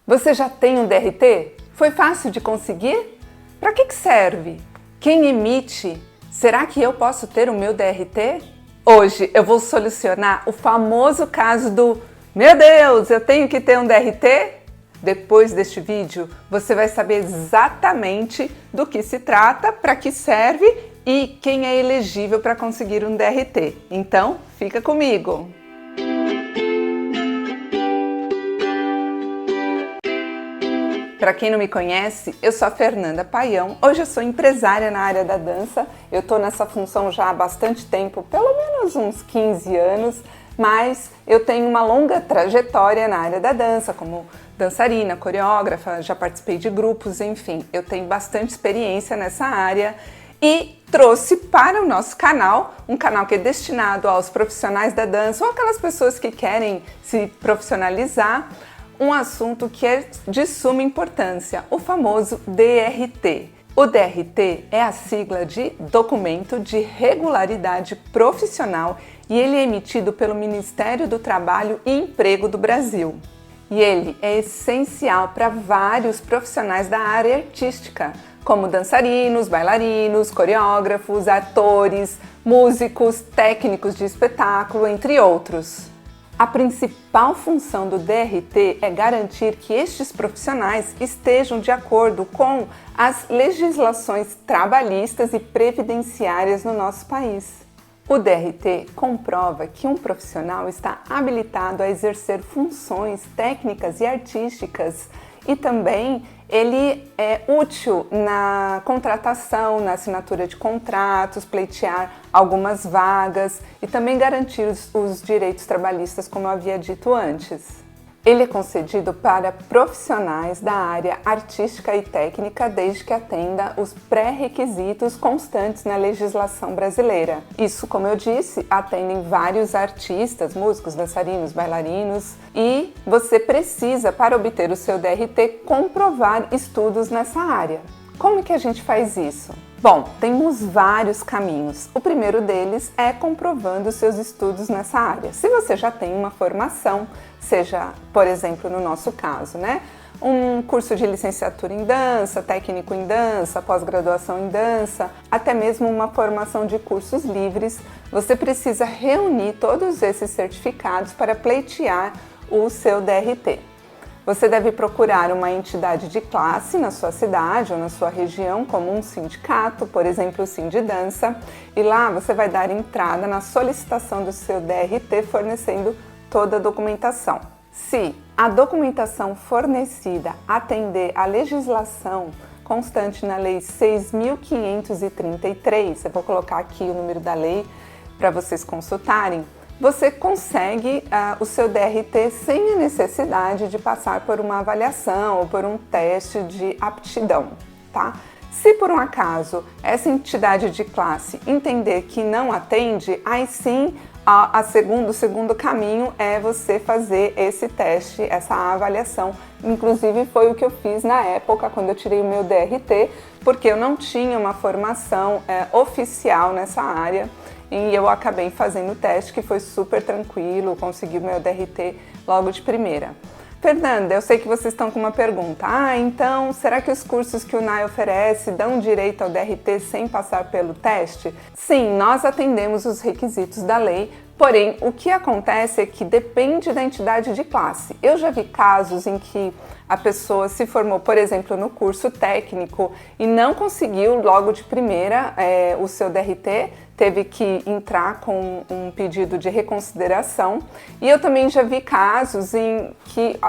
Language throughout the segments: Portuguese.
Você já tem um DRT? Foi fácil de conseguir? Para que serve? Quem emite? Será que eu posso ter o meu DRT? Hoje eu vou solucionar o famoso caso do "Meu Deus, eu tenho que ter um DRT?" Depois deste vídeo, você vai saber exatamente do que se trata, para que serve e quem é elegível para conseguir um DRT. Então, fica comigo! Para quem não me conhece, eu sou a Fernanda Paião. Hoje eu sou empresária na área da dança. Eu estou nessa função já há bastante tempo, pelo menos uns 15 anos, mas eu tenho uma longa trajetória na área da dança, como dançarina, coreógrafa, já participei de grupos, enfim, eu tenho bastante experiência nessa área e trouxe para o nosso canal, um canal que é destinado aos profissionais da dança ou aquelas pessoas que querem se profissionalizar, um assunto que é de suma importância, o famoso DRT. O DRT é a sigla de Documento de Regularidade Profissional e ele é emitido pelo Ministério do Trabalho e Emprego do Brasil. E ele é essencial para vários profissionais da área artística, como dançarinos, bailarinos, coreógrafos, atores, músicos, técnicos de espetáculo, entre outros. A principal função do DRT é garantir que estes profissionais estejam de acordo com as legislações trabalhistas e previdenciárias no nosso país. O DRT comprova que um profissional está habilitado a exercer funções técnicas e artísticas e também ele é útil na contratação, na assinatura de contratos, pleitear algumas vagas e também garantir os direitos trabalhistas, como eu havia dito antes. Ele é concedido para profissionais da área artística e técnica desde que atenda os pré-requisitos constantes na legislação brasileira. Isso, como eu disse, atendem vários artistas, músicos, dançarinos, bailarinos e você precisa, para obter o seu DRT, comprovar estudos nessa área. Como que a gente faz isso? Bom, temos vários caminhos. O primeiro deles é comprovando os seus estudos nessa área. Se você já tem uma formação, seja, por exemplo, no nosso caso, um curso de licenciatura em dança, técnico em dança, pós-graduação em dança, até mesmo uma formação de cursos livres, você precisa reunir todos esses certificados para pleitear o seu DRT. Você deve procurar uma entidade de classe na sua cidade ou na sua região, como um sindicato, por exemplo, o Sindidança, e lá você vai dar entrada na solicitação do seu DRT fornecendo toda a documentação. Se a documentação fornecida atender à legislação constante na Lei 6.533, eu vou colocar aqui o número da lei para vocês consultarem, você consegue o seu DRT sem a necessidade de passar por uma avaliação ou por um teste de aptidão, tá? Se por um acaso essa entidade de classe entender que não atende, aí sim o segundo caminho é você fazer esse teste, essa avaliação. Inclusive foi o que eu fiz na época quando eu tirei o meu DRT, porque eu não tinha uma formação oficial nessa área. E eu acabei fazendo o teste, que foi super tranquilo, consegui o meu DRT logo de primeira. Fernanda, eu sei que vocês estão com uma pergunta. Então, será que os cursos que o NAI oferece dão direito ao DRT sem passar pelo teste? Sim, nós atendemos os requisitos da lei, porém, o que acontece é que depende da entidade de classe. Eu já vi casos em que a pessoa se formou, por exemplo, no curso técnico e não conseguiu logo de primeira o seu DRT, teve que entrar com um pedido de reconsideração. E eu também já vi casos em que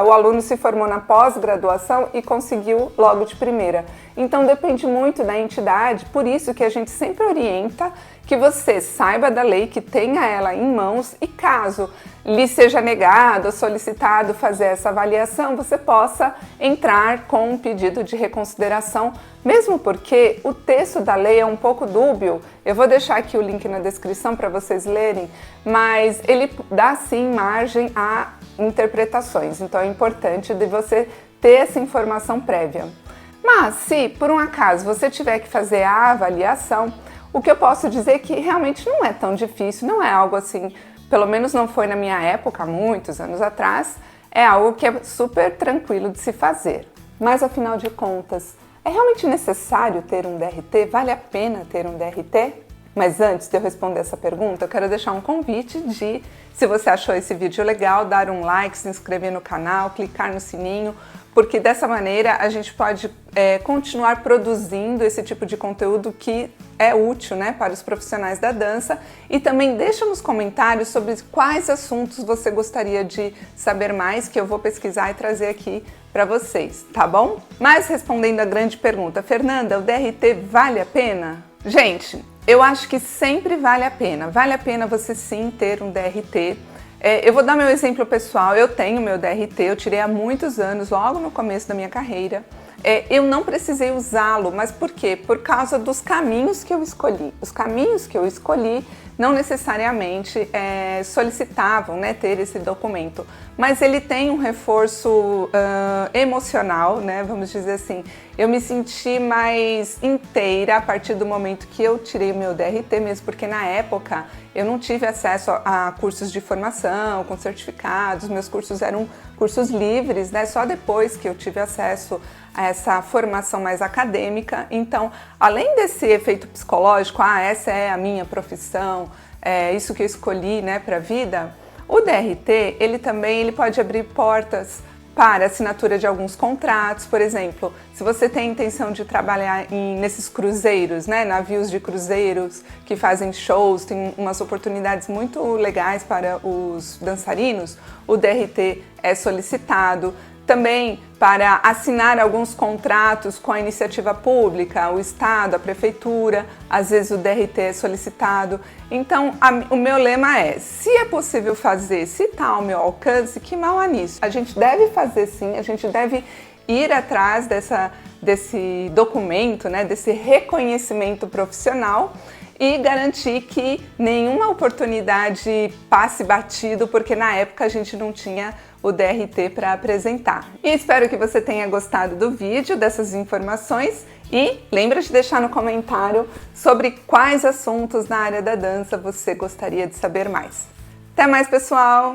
o aluno se formou na pós-graduação e conseguiu logo de primeira. Então depende muito da entidade, por isso que a gente sempre orienta que você saiba da lei, que tenha ela em mãos e caso lhe seja negado ou solicitado fazer essa avaliação, você possa entrar com um pedido de reconsideração, mesmo porque o texto da lei é um pouco dúbio. Eu vou deixar aqui o link na descrição para vocês lerem, mas ele dá sim margem a interpretações, então é importante de você ter essa informação prévia. Mas se por um acaso você tiver que fazer a avaliação, o que eu posso dizer é que realmente não é tão difícil, não é algo assim, pelo menos não foi na minha época, muitos anos atrás, é algo que é super tranquilo de se fazer. Mas afinal de contas, é realmente necessário ter um DRT? Vale a pena ter um DRT? Mas antes de eu responder essa pergunta, eu quero deixar um convite de, se você achou esse vídeo legal, dar um like, se inscrever no canal, clicar no sininho, porque dessa maneira a gente pode continuar produzindo esse tipo de conteúdo que é útil, né, para os profissionais da dança. E também deixa nos comentários sobre quais assuntos você gostaria de saber mais, que eu vou pesquisar e trazer aqui para vocês, tá bom? Mas respondendo a grande pergunta, Fernanda, o DRT vale a pena? Gente, eu acho que sempre vale a pena. Vale a pena você sim ter um DRT. Eu vou dar meu exemplo pessoal. Eu tenho meu DRT, eu tirei há muitos anos, logo no começo da minha carreira. Eu não precisei usá-lo, mas por quê? Por causa dos caminhos que eu escolhi. Os caminhos que eu escolhi não necessariamente solicitavam, né, ter esse documento, mas ele tem um reforço emocional, né, vamos dizer assim. Eu me senti mais inteira a partir do momento que eu tirei o meu DRT, mesmo porque na época eu não tive acesso a cursos de formação, com certificados, meus cursos eram cursos livres, né, só depois que eu tive acesso a essa formação mais acadêmica. Então, além desse efeito psicológico, essa é a minha profissão, é isso que eu escolhi, né, para a vida, o DRT, ele pode abrir portas para assinatura de alguns contratos. Por exemplo, se você tem a intenção de trabalhar nesses cruzeiros, né, navios de cruzeiros que fazem shows, tem umas oportunidades muito legais para os dançarinos, o DRT é solicitado. Também para assinar alguns contratos com a iniciativa pública, o Estado, a Prefeitura, às vezes o DRT é solicitado. Então, o meu lema é, se é possível fazer, se está ao meu alcance, que mal há nisso? A gente deve fazer sim, a gente deve ir atrás desse documento, né, desse reconhecimento profissional e garantir que nenhuma oportunidade passe batido, porque na época a gente não tinha o DRT para apresentar. E espero que você tenha gostado do vídeo, dessas informações, e lembra de deixar no comentário sobre quais assuntos na área da dança você gostaria de saber mais. Até mais, pessoal!